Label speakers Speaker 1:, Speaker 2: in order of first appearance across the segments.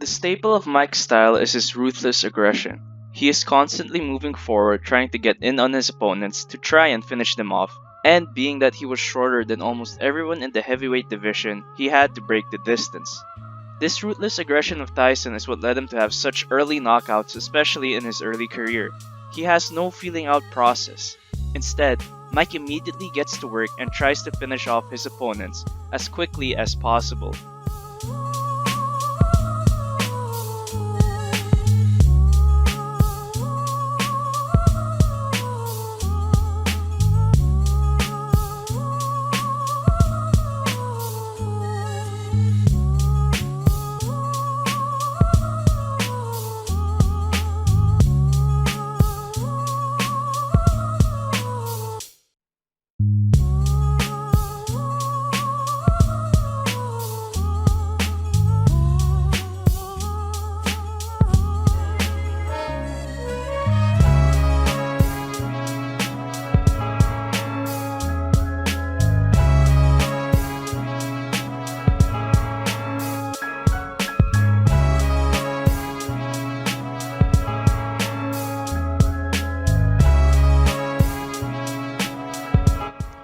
Speaker 1: The staple of Mike's style is his ruthless aggression. He is constantly moving forward, trying to get in on his opponents to try and finish them off, and being that he was shorter than almost everyone in the heavyweight division, he had to break the distance. This ruthless aggression of Tyson is what led him to have such early knockouts, especially in his early career. He has no feeling out process. Instead, Mike immediately gets to work and tries to finish off his opponents as quickly as possible.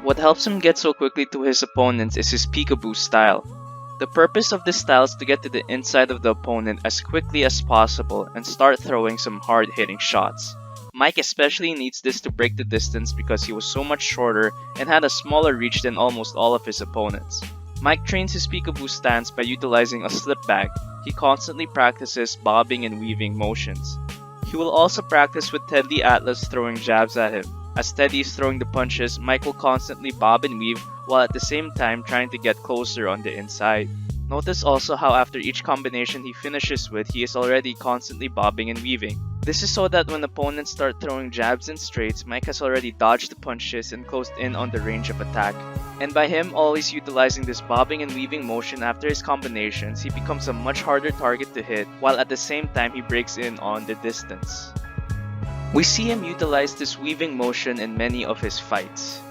Speaker 1: What helps him get so quickly to his opponents is his peekaboo style. The purpose of this style is to get to the inside of the opponent as quickly as possible and start throwing some hard-hitting shots. Mike especially needs this to break the distance because he was so much shorter and had a smaller reach than almost all of his opponents. Mike trains his peekaboo stance by utilizing a slip bag. He constantly practices bobbing and weaving motions. He will also practice with Ted the Atlas throwing jabs at him. As Teddy is throwing the punches, Mike will constantly bob and weave while at the same time trying to get closer on the inside. Notice also how after each combination he finishes with, he is already constantly bobbing and weaving. This is so that when opponents start throwing jabs and straights, Mike has already dodged the punches and closed in on the range of attack. And by him always utilizing this bobbing and weaving motion after his combinations, he becomes a much harder target to hit while at the same time he breaks in on the distance. We see him utilize this weaving motion in many of his fights.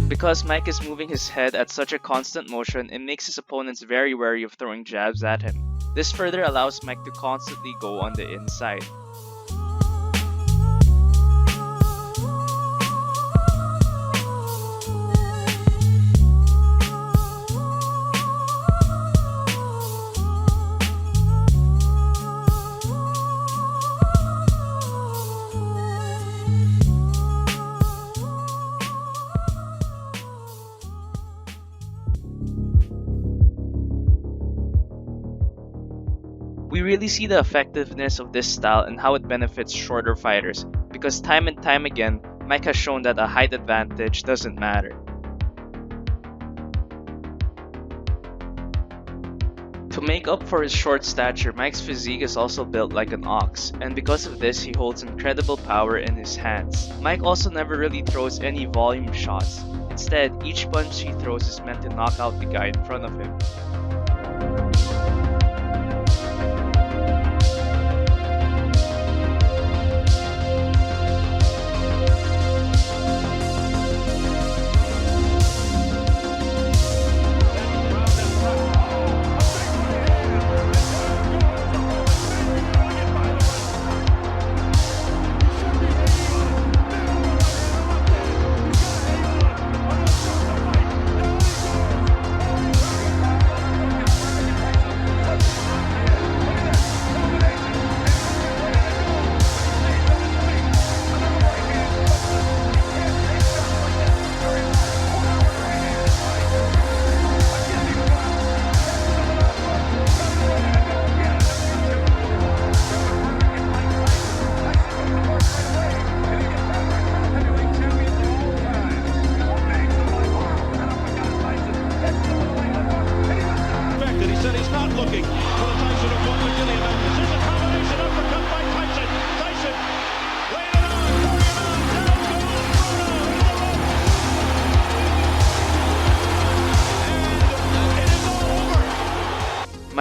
Speaker 1: Because Mike is moving his head at such a constant motion, it makes his opponents very wary of throwing jabs at him. This further allows Mike to constantly go on the inside. We really see the effectiveness of this style and how it benefits shorter fighters, because time and time again, Mike has shown that a height advantage doesn't matter. To make up for his short stature, Mike's physique is also built like an ox, and because of this, he holds incredible power in his hands. Mike also never really throws any volume shots. Instead, each punch he throws is meant to knock out the guy in front of him.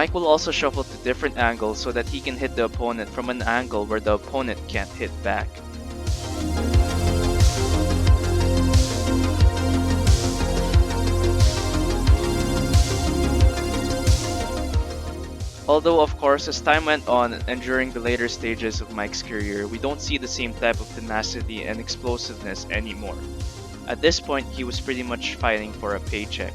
Speaker 1: Mike will also shuffle to different angles so that he can hit the opponent from an angle where the opponent can't hit back. Although of course as time went on and during the later stages of Mike's career, we don't see the same type of tenacity and explosiveness anymore. At this point, he was pretty much fighting for a paycheck.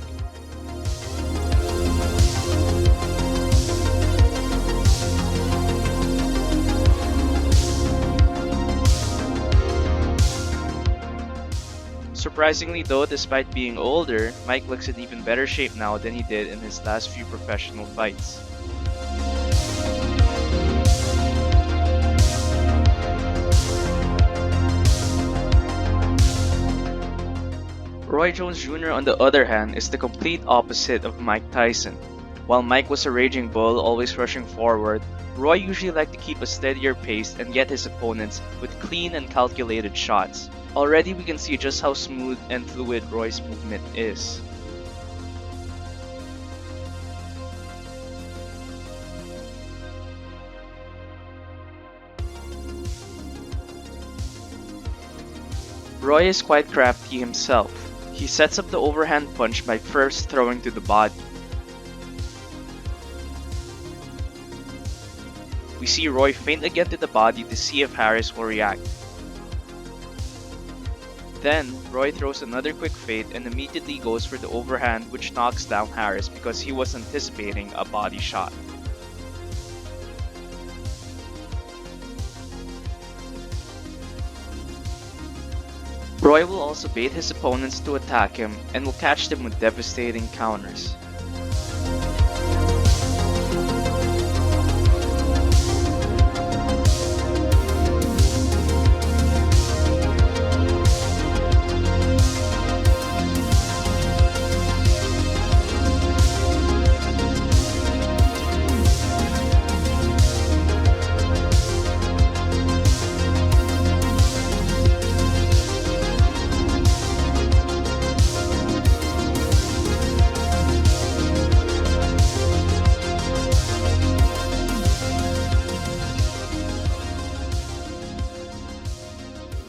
Speaker 1: Surprisingly though, despite being older, Mike looks in even better shape now than he did in his last few professional fights. Roy Jones Jr. on the other hand is the complete opposite of Mike Tyson. While Mike was a raging bull, always rushing forward, Roy usually liked to keep a steadier pace and get his opponents with clean and calculated shots. Already we can see just how smooth and fluid Roy's movement is. Roy is quite crafty himself. He sets up the overhand punch by first throwing to the body. We see Roy feint again to the body to see if Harris will react. Then, Roy throws another quick feint and immediately goes for the overhand, which knocks down Harris because he was anticipating a body shot. Roy will also bait his opponents to attack him and will catch them with devastating counters.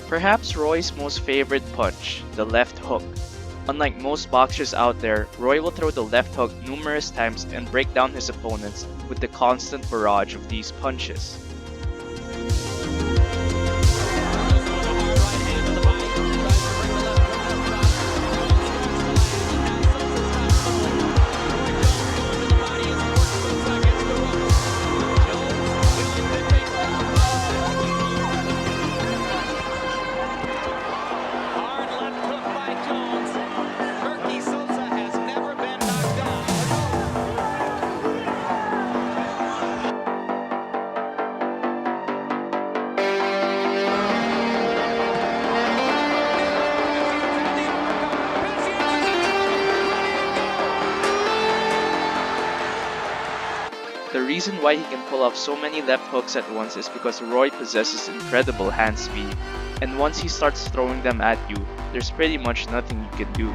Speaker 1: Perhaps Roy's most favorite punch, the left hook. Unlike most boxers out there, Roy will throw the left hook numerous times and break down his opponents with the constant barrage of these punches. The reason why he can pull off so many left hooks at once is because Roy possesses incredible hand speed, and once he starts throwing them at you, there's pretty much nothing you can do.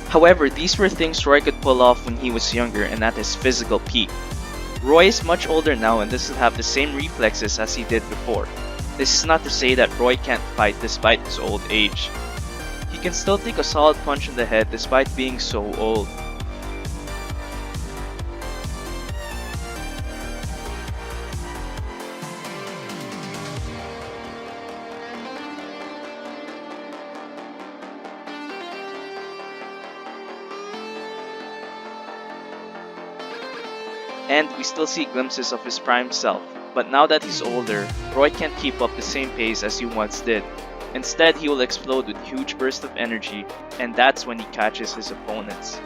Speaker 1: However, these were things Roy could pull off when he was younger and at his physical peak. Roy is much older now and doesn't have the same reflexes as he did before. This is not to say that Roy can't fight despite his old age. He can still take a solid punch in the head despite being so old. And we still see glimpses of his prime self, but now that he's older, Roy can't keep up the same pace as he once did. Instead, he will explode with huge bursts of energy, and that's when he catches his opponents.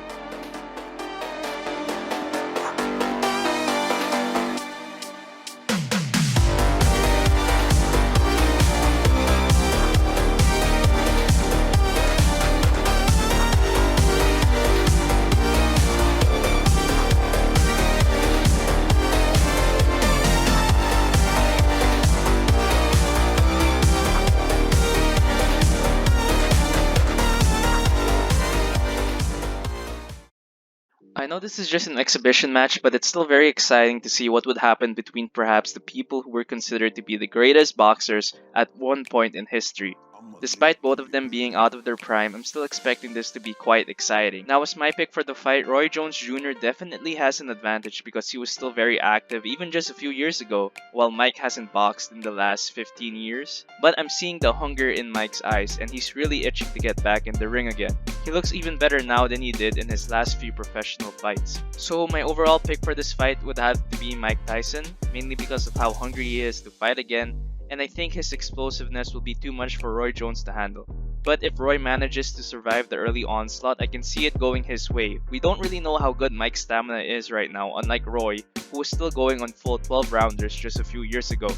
Speaker 1: I know this is just an exhibition match, but it's still very exciting to see what would happen between perhaps the people who were considered to be the greatest boxers at one point in history. Despite both of them being out of their prime, I'm still expecting this to be quite exciting. Now, as my pick for the fight, Roy Jones Jr. definitely has an advantage because he was still very active even just a few years ago, while Mike hasn't boxed in the last 15 years. But I'm seeing the hunger in Mike's eyes, and he's really itching to get back in the ring again. He looks even better now than he did in his last few professional fights. So my overall pick for this fight would have to be Mike Tyson, mainly because of how hungry he is to fight again, and I think his explosiveness will be too much for Roy Jones to handle. But if Roy manages to survive the early onslaught, I can see it going his way. We don't really know how good Mike's stamina is right now, unlike Roy, who was still going on full 12 rounders just a few years ago.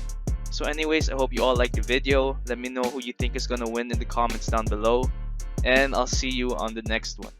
Speaker 1: So anyways, I hope you all liked the video. Let me know who you think is gonna win in the comments down below, and I'll see you on the next one.